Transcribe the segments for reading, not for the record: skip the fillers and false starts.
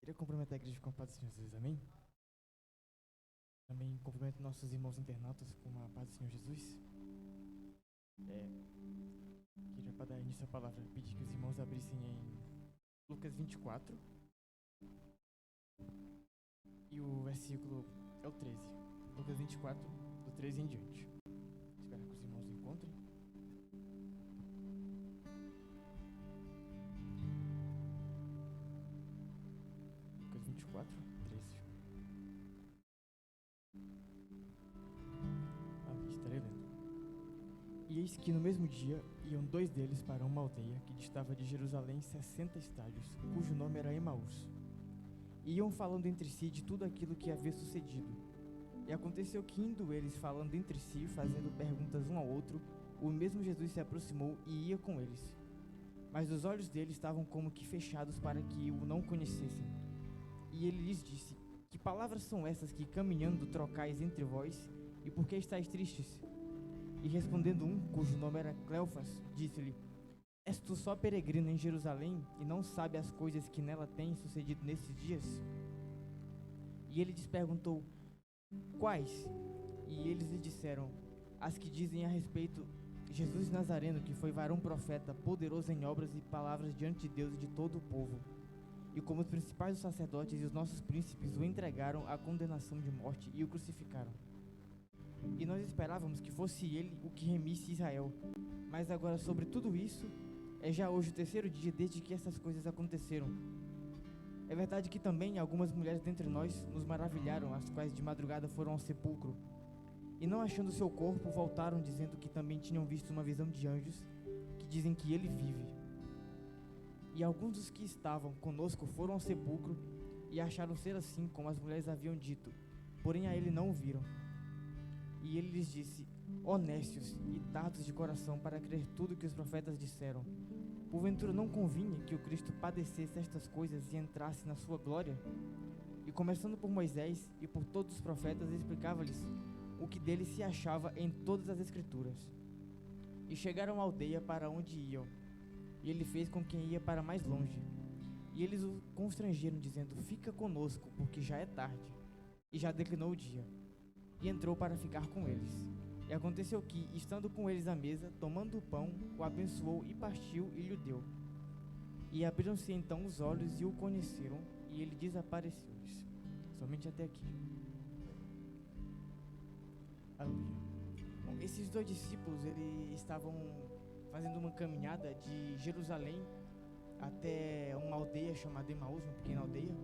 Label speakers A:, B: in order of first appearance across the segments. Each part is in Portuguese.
A: Queria cumprimentar a igreja com a paz do Senhor Jesus, amém? Também cumprimento nossos irmãos internautas com a paz do Senhor Jesus. Queria, para dar início à palavra, pedir que os irmãos abrissem em Lucas 24 e o versículo é o 13. Lucas 24, do 13 em diante. Espero que os irmãos encontrem. Lucas 24, 13. Estarei lendo. E eis que no mesmo dia iam dois deles para uma aldeia que distava de Jerusalém 60 estádios, cujo nome era Emaús. E iam falando entre si de tudo aquilo que havia sucedido. E aconteceu que, indo eles falando entre si, fazendo perguntas um ao outro, o mesmo Jesus se aproximou e ia com eles. Mas os olhos deles estavam como que fechados para que o não conhecessem. E ele lhes disse: Que palavras são essas que caminhando trocais entre vós, e por que estáis tristes? E respondendo um, cujo nome era Cleofas, disse-lhe: És tu só peregrino em Jerusalém, e não sabe as coisas que nela têm sucedido nesses dias? E ele lhes perguntou: Quais? E eles lhe disseram: As que dizem a respeito Jesus Nazareno, que foi varão profeta, poderoso em obras e palavras diante de Deus e de todo o povo. E como os principais dos sacerdotes e os nossos príncipes o entregaram à condenação de morte e o crucificaram. E nós esperávamos que fosse ele o que remisse Israel. Mas agora, sobre tudo isso, é já hoje o terceiro dia desde que essas coisas aconteceram. É verdade que também algumas mulheres dentre nós nos maravilharam, as quais de madrugada foram ao sepulcro. E não achando seu corpo, voltaram dizendo que também tinham visto uma visão de anjos, que dizem que ele vive. E alguns dos que estavam conosco foram ao sepulcro e acharam ser assim como as mulheres haviam dito, porém a ele não o viram. E ele lhes disse: Ó nécios e tardos de coração para crer tudo que os profetas disseram, porventura não convinha que o Cristo padecesse estas coisas e entrasse na sua glória? E começando por Moisés e por todos os profetas, explicava-lhes o que dele se achava em todas as escrituras. E chegaram à aldeia para onde iam, e ele fez com quem ia para mais longe. E eles o constrangeram, dizendo: Fica conosco, porque já é tarde, e já declinou o dia. E entrou para ficar com eles. E aconteceu que, estando com eles à mesa, tomando o pão, o abençoou e partiu e lhe deu. E abriram-se então os olhos e o conheceram, e ele desapareceu-lhes. Somente até aqui. Aleluia. Bom, esses dois discípulos, eles estavam fazendo uma caminhada de Jerusalém até uma aldeia chamada Emaús, uma pequena aldeia.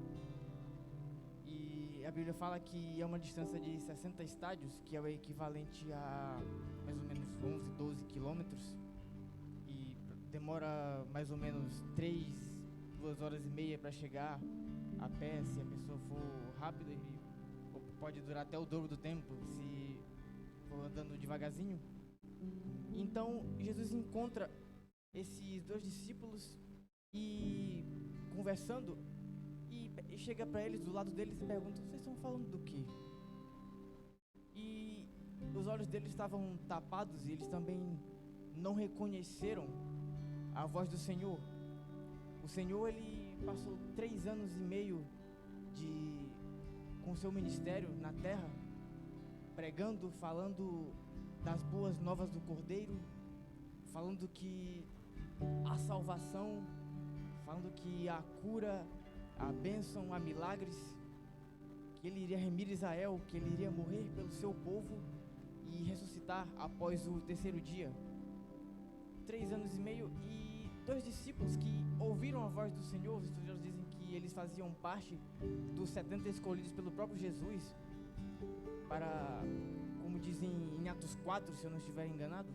A: E a Bíblia fala que é uma distância de 60 estádios, que é o equivalente a mais ou menos 11, 12 quilômetros. E demora mais ou menos 2 horas e meia para chegar a pé, se a pessoa for rápida, e pode durar até o dobro do tempo, se for andando devagarzinho. Então, Jesus encontra esses dois discípulos e conversando, e chega para eles, do lado deles, e pergunta: Vocês estão falando do quê? E os olhos deles estavam tapados, e eles também não reconheceram a voz do Senhor. O Senhor, ele passou 3 anos e meio com seu ministério na terra, pregando, falando das boas novas do Cordeiro, falando que a salvação, falando que a cura, a bênção, a milagres, que ele iria remir Israel, que ele iria morrer pelo seu povo e ressuscitar após o terceiro dia. 3 anos e meio, e 2 discípulos que ouviram a voz do Senhor. Os estudiosos dizem que eles faziam parte dos 70 escolhidos pelo próprio Jesus para, como dizem em Atos 4, se eu não estiver enganado,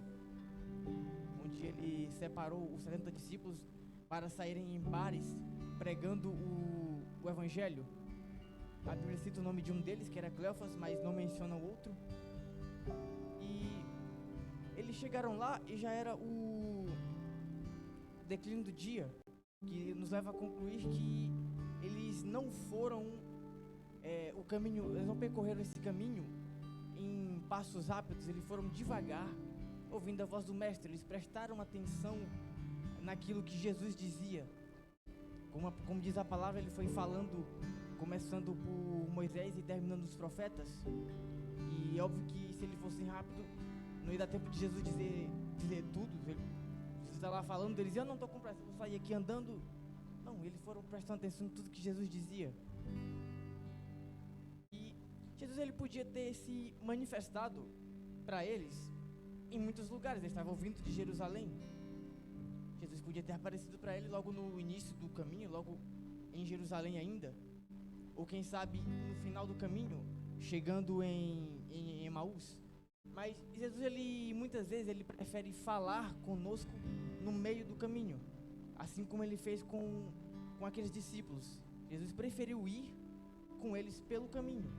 A: onde ele separou os 70 discípulos para saírem em bares pregando o Evangelho. A Bíblia cita o nome de um deles, que era Cleofas, mas não menciona o outro. E eles chegaram lá e já era o declínio do dia, que nos leva a concluir que eles não foram o caminho, eles não percorreram esse caminho em passos rápidos, eles foram devagar, ouvindo a voz do Mestre. Eles prestaram atenção naquilo que Jesus dizia. Como diz a palavra, ele foi falando, começando por Moisés e terminando os profetas. E é óbvio que se ele fosse rápido, não ia dar tempo de Jesus dizer tudo. Jesus está lá falando, ele dizia: eu não estou com pressa, vou sair aqui andando. Não, eles foram prestando atenção em tudo que Jesus dizia. E Jesus, ele podia ter se manifestado para eles em muitos lugares. Eles estavam vindo de Jerusalém. Jesus podia ter aparecido para eles logo no início do caminho, logo em Jerusalém ainda, ou quem sabe no final do caminho, chegando em Emaús. Mas Jesus, ele muitas vezes ele prefere falar conosco no meio do caminho, assim como ele fez com aqueles discípulos. Jesus preferiu ir com eles pelo caminho.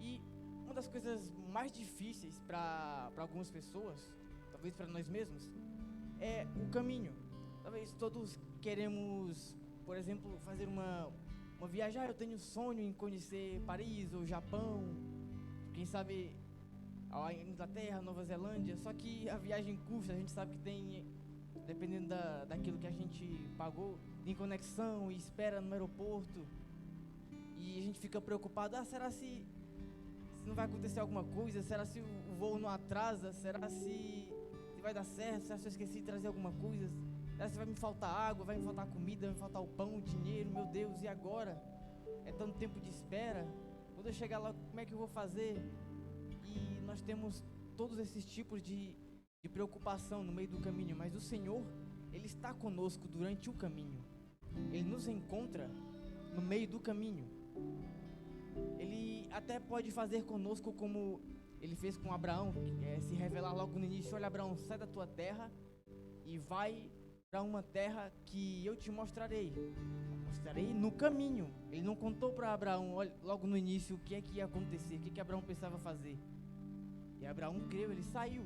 A: E uma das coisas mais difíceis para algumas pessoas, talvez para nós mesmos, é o caminho. Talvez todos queremos, por exemplo, fazer uma viagem. Eu tenho sonho em conhecer Paris ou Japão, quem sabe a Inglaterra, Nova Zelândia. Só que a viagem custa, a gente sabe que tem, dependendo daquilo que a gente pagou, tem conexão e espera no aeroporto, e a gente fica preocupado: será se não vai acontecer alguma coisa? Será se o voo não atrasa? Será se vai dar certo? Será se eu esqueci de trazer alguma coisa? Será se vai me faltar água, vai me faltar comida, vai me faltar o pão, o dinheiro? Meu Deus, e agora? É tanto tempo de espera. Quando eu chegar lá, como é que eu vou fazer? E nós temos todos esses tipos de preocupação no meio do caminho. Mas o Senhor, Ele está conosco durante o caminho. Ele nos encontra no meio do caminho. Ele até pode fazer conosco como Ele fez com Abraão, se revelar logo no início: olha, Abraão, sai da tua terra e vai para uma terra que eu te mostrarei no caminho. Ele não contou para Abraão, olha, logo no início, o que é que ia acontecer, o que Abraão precisava fazer. E Abraão creu, ele saiu,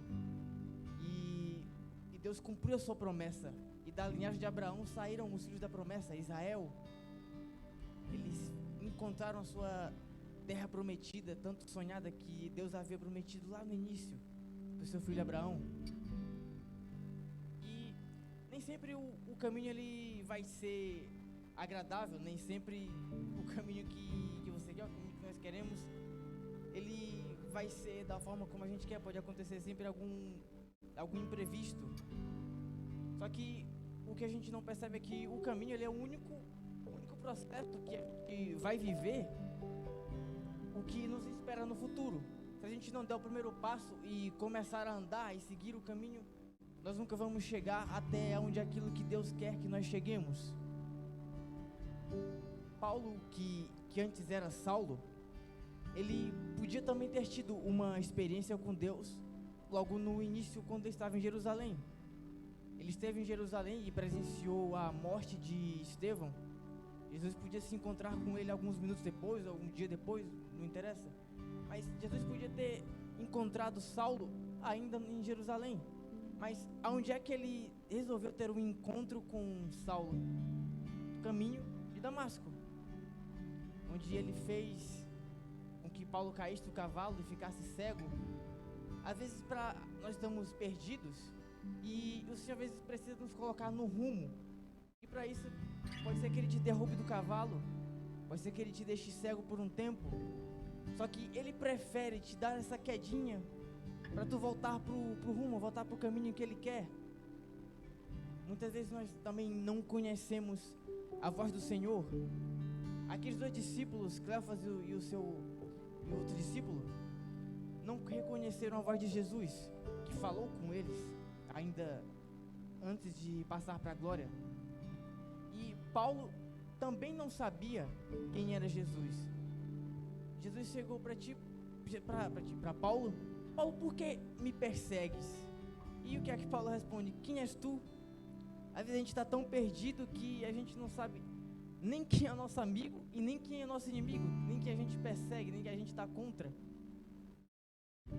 A: e Deus cumpriu a sua promessa. E da linhagem de Abraão saíram os filhos da promessa, Israel. Eles encontraram a sua terra prometida, tanto sonhada, que Deus havia prometido lá no início para o seu filho Abraão. E nem sempre o caminho ele vai ser agradável, nem sempre o caminho que você quer, o caminho que nós queremos, ele vai ser da forma como a gente quer. Pode acontecer sempre algum imprevisto. Só que o que a gente não percebe é que o caminho ele é o único processo que a gente vai viver o que nos espera no futuro. Se a gente não der o primeiro passo e começar a andar e seguir o caminho, nós nunca vamos chegar até onde aquilo que Deus quer que nós cheguemos. Paulo, que antes era Saulo, ele podia também ter tido uma experiência com Deus logo no início, quando ele estava em Jerusalém. Ele esteve em Jerusalém e presenciou a morte de Estevão. Jesus podia se encontrar com ele alguns minutos depois, algum dia depois, não interessa. Mas Jesus podia ter encontrado Saulo ainda em Jerusalém. Mas aonde é que ele resolveu ter um encontro com Saulo? No caminho de Damasco, onde ele fez com que Paulo caísse do cavalo e ficasse cego. Às vezes nós estamos perdidos e o Senhor às vezes precisa nos colocar no rumo. E para isso, pode ser que Ele te derrube do cavalo, pode ser que Ele te deixe cego por um tempo. Só que Ele prefere te dar essa quedinha para tu voltar pro rumo, voltar pro caminho que Ele quer. Muitas vezes nós também não conhecemos a voz do Senhor. Aqueles dois discípulos, Cleofas e o outro discípulo, não reconheceram a voz de Jesus, que falou com eles ainda antes de passar para a glória. E Paulo também não sabia quem era Jesus. Jesus chegou para Paulo: Paulo, por que me persegues? E o que é que Paulo responde? Quem és tu? Às vezes a gente está tão perdido que a gente não sabe nem quem é nosso amigo e nem quem é nosso inimigo, nem quem a gente persegue, nem quem a gente está contra.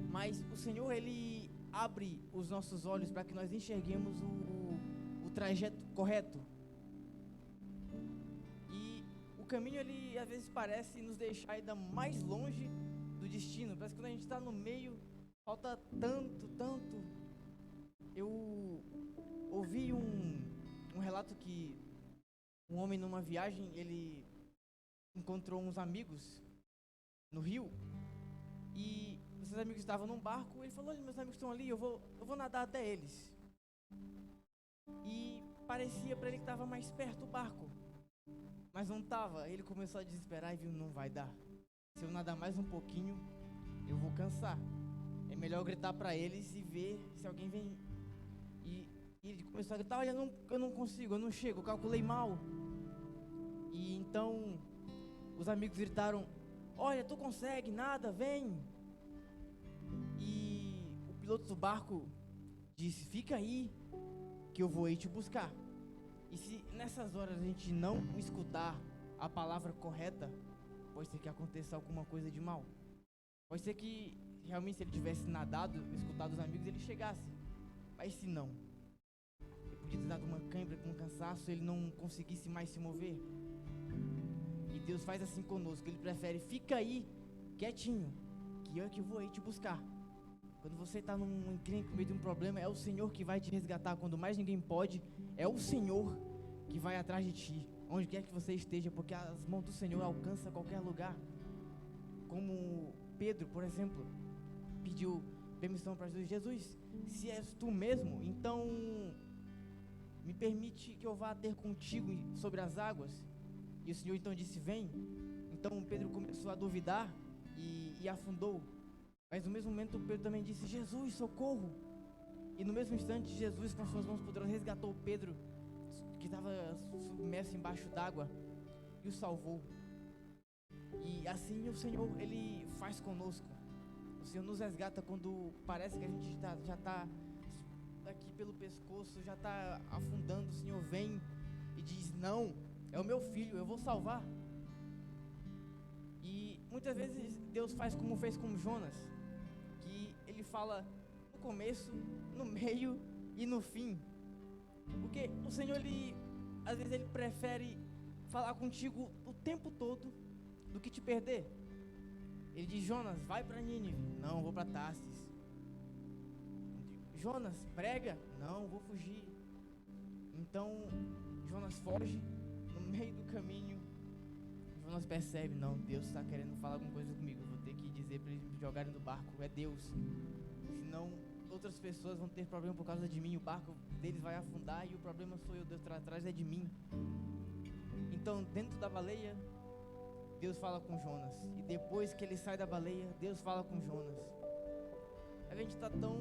A: Mas o Senhor, Ele abre os nossos olhos para que nós enxerguemos o trajeto correto. E o caminho, ele às vezes parece nos deixar ainda mais longe do destino. Parece que quando a gente está no meio, falta tanto. Eu ouvi um relato que um homem numa viagem, ele encontrou uns amigos no rio, e os seus amigos estavam num barco. Ele falou: olha, meus amigos estão ali, eu vou nadar até eles. E parecia para ele que estava mais perto o barco, mas não estava. Ele começou a desesperar e viu: não vai dar. Se eu nadar mais um pouquinho, eu vou cansar. É melhor eu gritar para eles e ver se alguém vem. E ele começou a gritar: olha, eu não consigo, eu não chego, eu calculei mal. E então os amigos gritaram: olha, tu consegue, nada, vem. E o piloto do barco disse: fica aí, que eu vou ir te buscar. E se nessas horas a gente não escutar a palavra correta, pode ser que aconteça alguma coisa de mal. Pode ser que realmente, se ele tivesse nadado, escutado os amigos, ele chegasse. Mas se não, ele podia ter dado uma cãibra, com um cansaço, ele não conseguisse mais se mover. E Deus faz assim conosco. Ele prefere: fica aí quietinho, que eu é que vou aí te buscar. Quando você está num encrenque, no meio de um problema, é o Senhor que vai te resgatar. Quando mais ninguém pode, é o Senhor que vai atrás de ti, onde quer que você esteja, porque as mãos do Senhor alcançam qualquer lugar. Como Pedro, por exemplo, pediu permissão para Jesus: Jesus, se és tu mesmo, então me permite que eu vá ter contigo sobre as águas. E o Senhor então disse: vem. Então Pedro começou a duvidar e afundou. Mas no mesmo momento Pedro também disse: Jesus, socorro. E no mesmo instante Jesus, com suas mãos poderosas, resgatou Pedro, que estava submerso embaixo d'água, e o salvou. E assim o Senhor, Ele faz conosco. O Senhor nos resgata quando parece que a gente já está aqui pelo pescoço, já está afundando. O Senhor vem e diz: não, é o meu filho, eu vou salvar. E muitas vezes Deus faz como fez com Jonas, que Ele fala no começo, no meio e no fim. Porque o Senhor, às vezes Ele prefere falar contigo o tempo todo do que te perder. Ele diz: Jonas, vai para Nínive. Não, vou para Tarsis. Jonas, prega. Não, vou fugir. Então Jonas foge. No meio do caminho, Jonas percebe: não, Deus está querendo falar alguma coisa comigo. Eu vou ter que dizer para eles me jogarem no barco. É Deus. Senão outras pessoas vão ter problema por causa de mim. O barco deles vai afundar e o problema sou eu. Deus está atrás é de mim. Então, dentro da baleia, Deus fala com Jonas. E depois que ele sai da baleia, Deus fala com Jonas. A gente está tão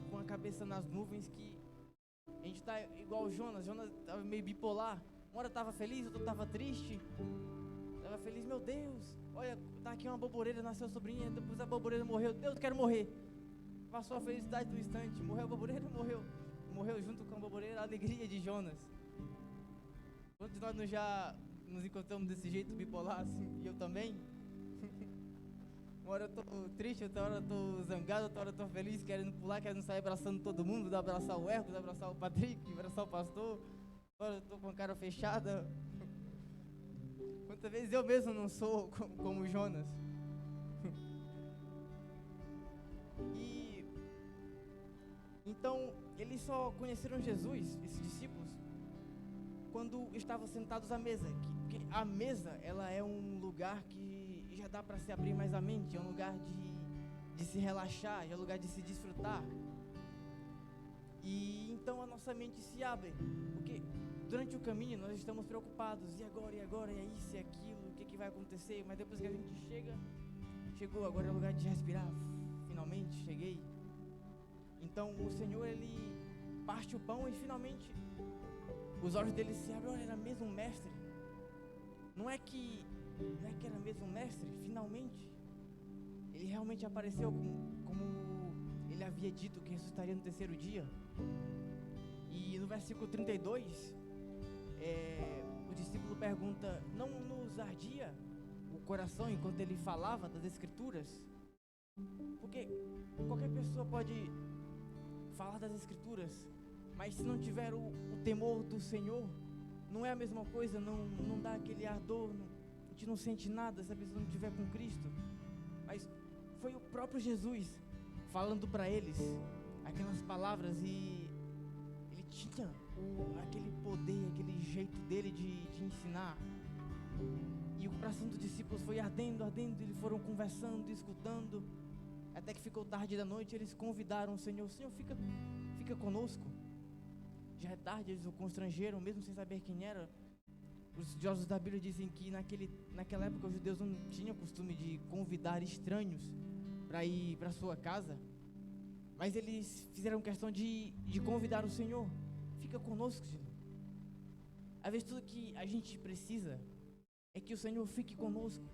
A: com a cabeça nas nuvens que a gente está igual Jonas. Jonas estava meio bipolar. Uma hora estava feliz, outra estava triste. Estava feliz: meu Deus, olha, tá aqui uma borboleta, nasceu a sobrinha. Depois a borboleta morreu. Deus, quero morrer. Passou a felicidade do instante. Morreu a borboleta, morreu. Morreu junto com a borboleta a alegria de Jonas. Quantos de nós já nos encontramos desse jeito bipolar assim? E eu também. Uma hora eu tô triste, outra hora eu tô zangado, outra hora eu tô feliz, querendo pular, querendo sair abraçando todo mundo, abraçar o Hércules, abraçar o Patrick, abraçar o pastor. Agora eu tô com a cara fechada. Quantas vezes eu mesmo não sou como Jonas. E então eles só conheceram Jesus, esses discípulos, quando estavam sentados à mesa. Porque a mesa, ela é um lugar que já dá para se abrir mais a mente, é um lugar de se relaxar, é um lugar de se desfrutar. E então a nossa mente se abre, porque durante o caminho nós estamos preocupados: e agora, e é isso, e aquilo, o que vai acontecer? Mas depois que a gente chegou, agora é o lugar de respirar. Finalmente cheguei. Então o Senhor, Ele parte o pão e finalmente os olhos dele se abrem. Olha, era mesmo um mestre. Não é que era mesmo um mestre. Finalmente ele realmente apareceu como ele havia dito que ressuscitaria no terceiro dia. E no versículo 32, o discípulo pergunta: não nos ardia o coração enquanto ele falava das Escrituras? Porque qualquer pessoa pode falar das Escrituras, mas se não tiver o temor do Senhor, não é a mesma coisa, não dá aquele ardor, a gente não sente nada se a pessoa não estiver com Cristo. Mas foi o próprio Jesus falando para eles aquelas palavras, e ele tinha aquele poder, aquele jeito dele de ensinar. E o coração dos discípulos foi ardendo, eles foram conversando, escutando, até que ficou tarde da noite. Eles convidaram o Senhor: Senhor, fica conosco. Já é tarde, eles o constrangeram, mesmo sem saber quem era. Os estudiosos da Bíblia dizem que naquela época os judeus não tinham costume de convidar estranhos para ir para sua casa, mas eles fizeram questão de convidar o Senhor: fica conosco, Senhor. Às vezes tudo que a gente precisa é que o Senhor fique conosco.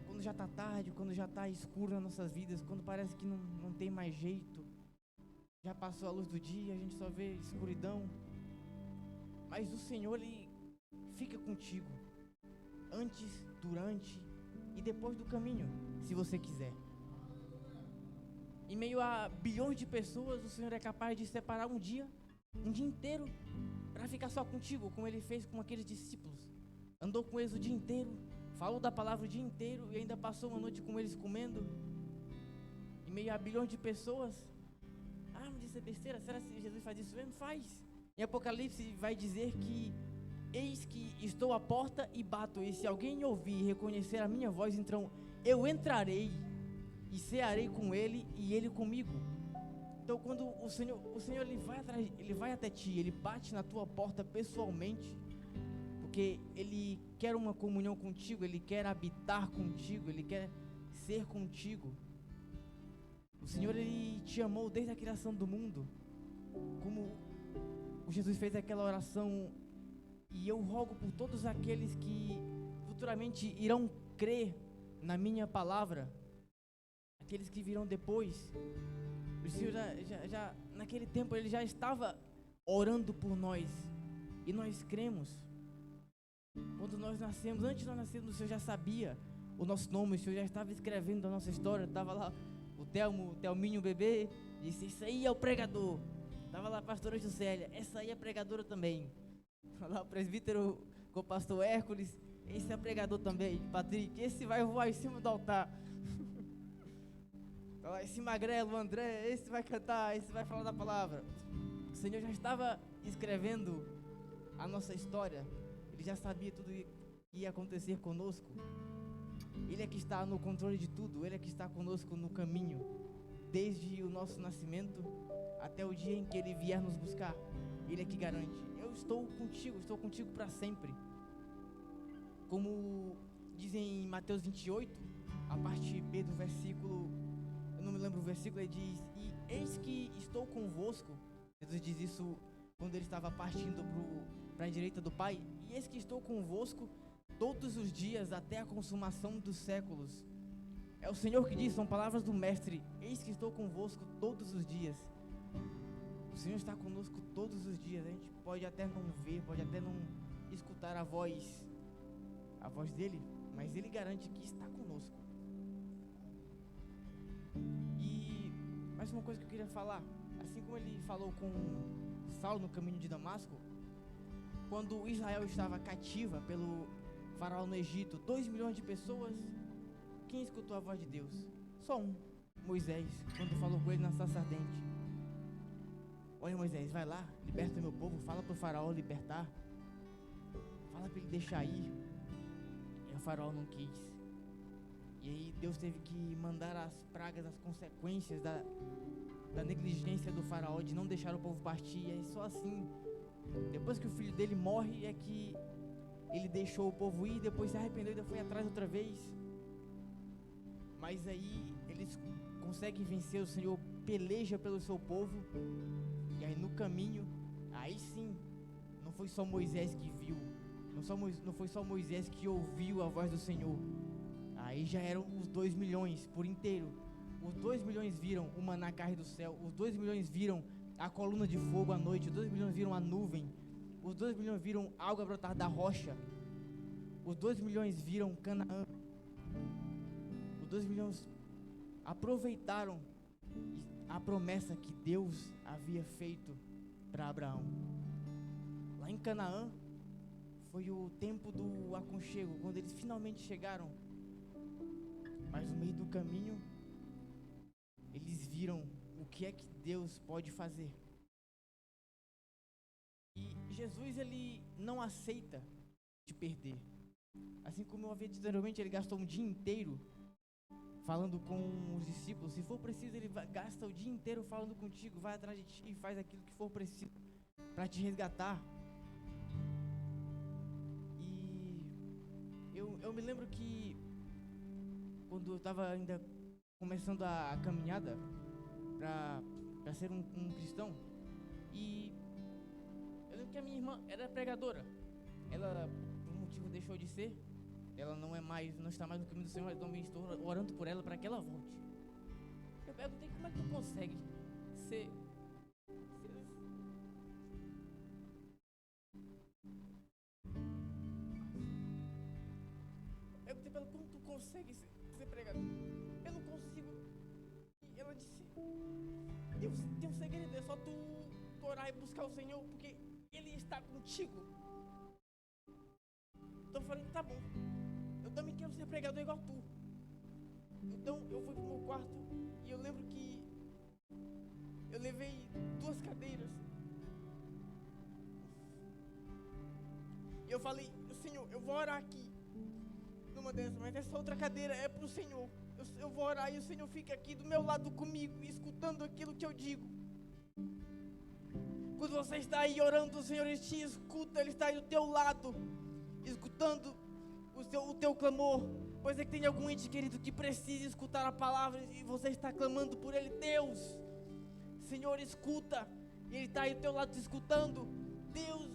A: Quando já está tarde, quando já está escuro nas nossas vidas, quando parece que não tem mais jeito, já passou a luz do dia, a gente só vê escuridão, mas o Senhor, Ele fica contigo, antes, durante e depois do caminho, se você quiser. Em meio a bilhões de pessoas, o Senhor é capaz de separar um dia inteiro, para ficar só contigo, como Ele fez com aqueles discípulos. Andou com eles o dia inteiro, falou da palavra o dia inteiro e ainda passou uma noite com eles comendo. Em meio a bilhões de pessoas. Mas isso é besteira, será que Jesus faz isso mesmo? Faz. Em Apocalipse vai dizer que: eis que estou à porta e bato, e se alguém ouvir e reconhecer a minha voz, então eu entrarei e cearei com ele e ele comigo. Então quando o Senhor ele vai até ti, Ele bate na tua porta pessoalmente, porque Ele quer uma comunhão contigo, Ele quer habitar contigo, Ele quer ser contigo. O Senhor, Ele te amou desde a criação do mundo, como Jesus fez aquela oração: e eu rogo por todos aqueles que futuramente irão crer na minha palavra, aqueles que virão depois. O Senhor já naquele tempo Ele já estava orando por nós, e nós cremos. Quando nós nascemos, antes de nós nascermos, o Senhor já sabia o nosso nome, o Senhor já estava escrevendo a nossa história. Estava lá o Telminho, o bebê, disse: esse aí é o pregador. Estava lá a pastora Juscelia: essa aí é pregadora também. Lá o presbítero com o pastor Hércules: esse é pregador também. Patrick: esse vai voar em cima do altar. Esse magrelo, o André: esse vai cantar, esse vai falar da palavra. O Senhor já estava escrevendo a nossa história. Ele já sabia tudo que ia acontecer conosco. Ele é que está no controle de tudo. Ele é que está conosco no caminho, desde o nosso nascimento até o dia em que Ele vier nos buscar. Ele é que garante: eu estou contigo para sempre. Como dizem em Mateus 28, a parte B do versículo, eu não me lembro o versículo, ele diz: e eis que estou convosco. Jesus diz isso quando Ele estava partindo para a direita do Pai: e eis que estou convosco todos os dias até a consumação dos séculos. É o Senhor que diz, são palavras do Mestre: eis que estou convosco todos os dias. O Senhor está conosco todos os dias. A gente pode até não ver, pode até não escutar a voz dele, mas Ele garante que está conosco. E mais uma coisa que eu queria falar: assim como Ele falou com Saulo no caminho de Damasco, quando Israel estava cativa pelo faraó no Egito, 2 milhões de pessoas, quem escutou a voz de Deus? Só um: Moisés, quando falou com ele na sarça ardente: olha, Moisés, vai lá, liberta o meu povo, fala para o faraó libertar, fala para ele deixar ir. E o faraó não quis. E aí Deus teve que mandar as pragas, as consequências da negligência do faraó de não deixar o povo partir. E aí só assim, depois que o filho dele morre, é que ele deixou o povo ir, depois se arrependeu e ainda foi atrás outra vez. Mas aí eles conseguem vencer, o Senhor peleja pelo seu povo. E aí no caminho, aí sim, não foi só Moisés que viu, não foi só Moisés que ouviu a voz do Senhor. Aí já eram os 2 milhões por inteiro. Os 2 milhões viram o maná cair do céu. Os 2 milhões viram a coluna de fogo à noite. Os 2 milhões viram a nuvem. Os 2 milhões viram água brotar da rocha. Os 2 milhões viram Canaã. Os 2 milhões aproveitaram a promessa que Deus havia feito para Abraão. Lá em Canaã foi o tempo do aconchego, quando eles finalmente chegaram. Mas no meio do caminho, eles viram o que é que Deus pode fazer. E Jesus, Ele não aceita te perder. Assim como eu havia dito anteriormente, ele gastou um dia inteiro falando com os discípulos. Se for preciso, ele gasta o dia inteiro falando contigo, vai atrás de ti e faz aquilo que for preciso para te resgatar. E eu me lembro que quando eu estava ainda começando a caminhada para ser um cristão, e eu lembro que a minha irmã era pregadora. Ela, por um motivo, deixou de ser. Ela não está mais no caminho do Senhor, então eu estou orando por ela para que ela volte. Eu perguntei, como é que tu consegue ser eu perguntei para ela, como tu consegue ser pregador? Eu não consigo. E ela disse, tem um segredo, é só tu orar e buscar o Senhor, porque Ele está contigo. Então eu falei, tá bom, eu também quero ser pregador igual tu. Então eu fui pro meu quarto e eu lembro que eu levei 2 cadeiras. E eu falei, Senhor, eu vou orar aqui numa dessas, mas essa outra cadeira é pro Senhor. Eu vou orar e o Senhor fica aqui do meu lado comigo, escutando aquilo que eu digo. Quando você está aí orando, o Senhor Ele te escuta, Ele está aí do teu lado, escutando o teu clamor. Pois é que tem algum ente querido que precisa escutar a palavra e você está clamando por ele. Deus, Senhor, escuta. E Ele está aí do teu lado te escutando. Deus,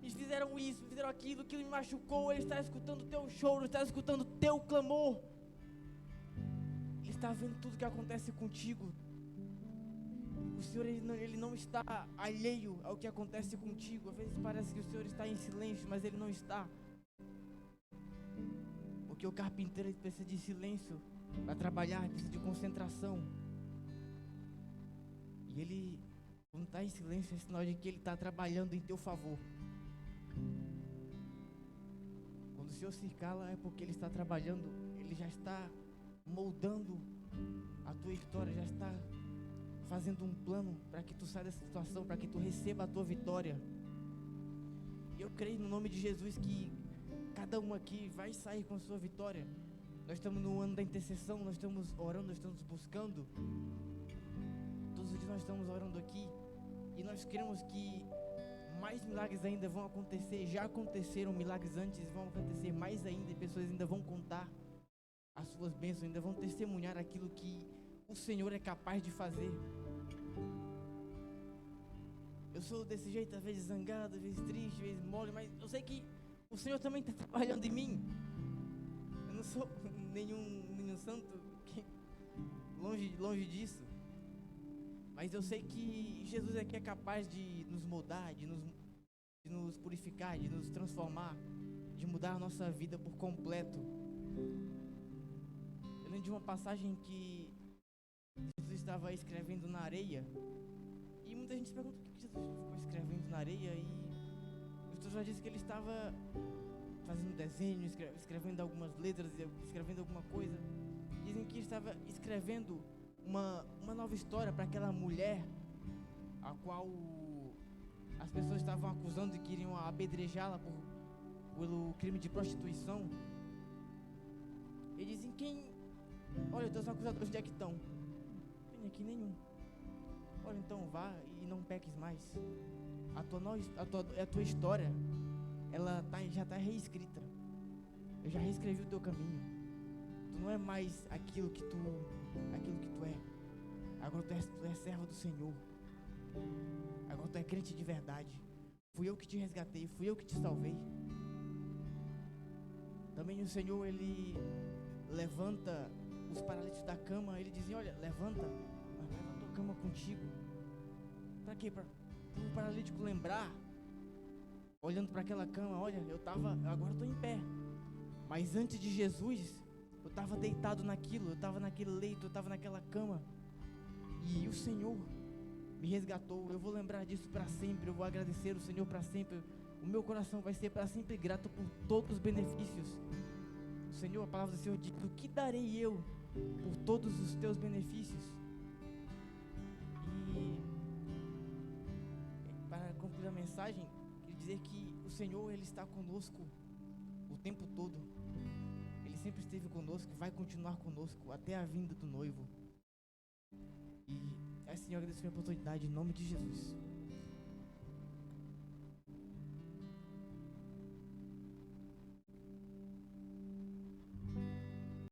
A: eles fizeram isso, fizeram aquilo que me machucou. Ele está escutando o teu choro, está escutando o teu clamor. Ele está vendo tudo que acontece contigo. O Senhor, ele não está alheio ao que acontece contigo. Às vezes parece que o Senhor está em silêncio, mas Ele não está. Porque o carpinteiro precisa de silêncio para trabalhar, precisa de concentração. E Ele, quando está em silêncio, é sinal de que Ele está trabalhando em teu favor. Quando o Senhor se cala, é porque Ele está trabalhando. Ele já está moldando a tua história, já está fazendo um plano para que tu saia dessa situação, para que tu receba a tua vitória. E eu creio no nome de Jesus que cada um aqui vai sair com a sua vitória. Nós estamos no ano da intercessão, nós estamos orando, nós estamos buscando. Todos os dias nós estamos orando aqui. E nós cremos que mais milagres ainda vão acontecer. Já aconteceram milagres antes, vão acontecer mais ainda. E pessoas ainda vão contar as suas bênçãos, ainda vão testemunhar aquilo que o Senhor é capaz de fazer. Eu sou desse jeito, às vezes zangado, às vezes triste, às vezes mole, mas eu sei que o Senhor também está trabalhando em mim. Eu não sou nenhum santo, longe disso. Mas eu sei que Jesus é que é capaz de nos moldar, de nos purificar, de nos transformar, de mudar a nossa vida por completo. Eu lembro de uma passagem que Jesus estava escrevendo na areia. E muita gente se pergunta por que Jesus ficou escrevendo na areia. E o pastor já disse que ele estava fazendo desenho, escrevendo algumas letras, escrevendo alguma coisa. Dizem que estava escrevendo uma nova história para aquela mulher a qual as pessoas estavam acusando e queriam apedrejá-la pelo crime de prostituição. E dizem, olha, os teus acusadores onde é que estão? Tem aqui nenhum. Olha, então vá e não peques mais. A tua história, ela já está reescrita. Eu já reescrevi o teu caminho. Tu não é mais aquilo que tu é. Agora tu é serva do Senhor. Agora tu é crente de verdade. Fui eu que te resgatei, fui eu que te salvei. Também o Senhor, Ele levanta os paralíticos da cama. Ele diz, olha, levanta a tua cama contigo. Para quê? Para o paralítico lembrar, olhando para aquela cama, olha, agora eu estou em pé. Mas antes de Jesus, eu estava deitado naquilo, eu estava naquele leito, eu estava naquela cama. E o Senhor me resgatou. Eu vou lembrar disso para sempre, eu vou agradecer o Senhor para sempre. O meu coração vai ser para sempre grato por todos os benefícios. O Senhor, a palavra do Senhor diz, o que darei eu por todos os teus benefícios? E para concluir a mensagem, queria dizer que o Senhor, Ele está conosco o tempo todo. Ele sempre esteve conosco e vai continuar conosco até a vinda do noivo. E assim eu agradeço a minha oportunidade em nome de Jesus.